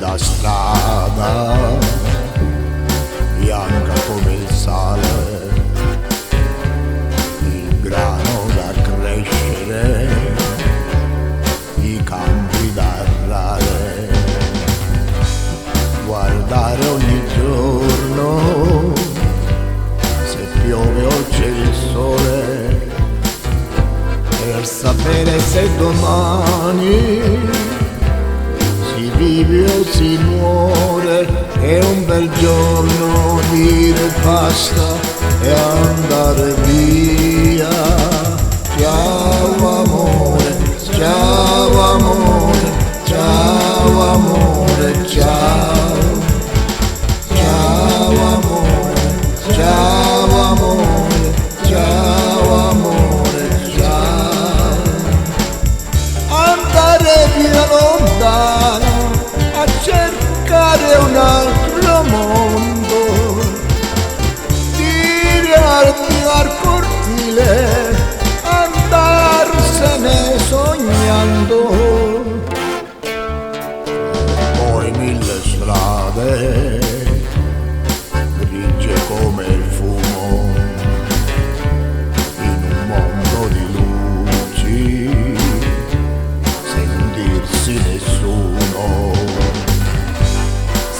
da strada, bianca come il sale, il grano da crescere, i campi da arare, guardare ogni giorno se piove o c'è il sole, per sapere se domani si vive o si muore. È un bel giorno dire basta e andare via. Ciao amore, ciao amore, ciao amore, ciao. Ciao amore, ciao amore, ciao amore, ciao. Andare via lontano a cercare un altro mondo, tirarti al cortile, andarsene sognando. Poi mille strade grigie come il fumo, in un mondo di luci, sentirsi nessuno,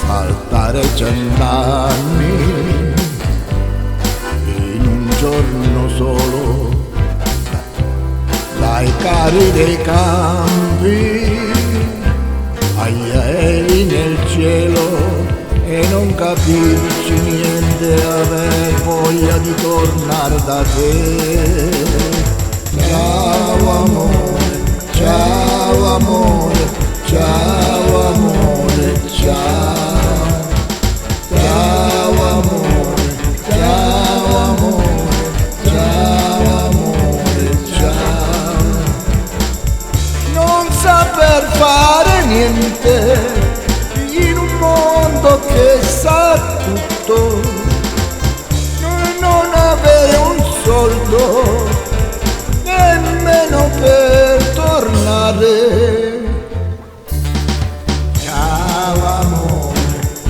saltare 100 anni in un giorno solo, dai cari dei campi agli aerei nel cielo, e non capirci niente, aver voglia di tornare da te. Ciao amore, ciao amore, ciao amore, ciao. Ciao amore, ciao amore, ciao amore, ciao. Non saper fare niente in un mondo che sa tutto, non avere un soldo nemmeno per tornare. Ciao amore,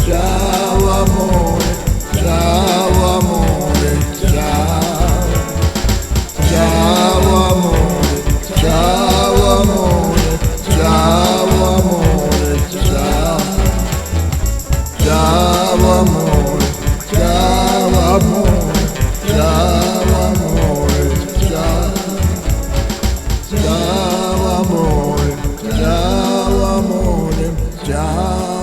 ciao amore, ciao amore, ciao. Ciao amore, ciao amore, ciao amore, ciao. Ciao amore, ciao amore, ciao amore, ciao. Ciao amore, ciao amore, ciao.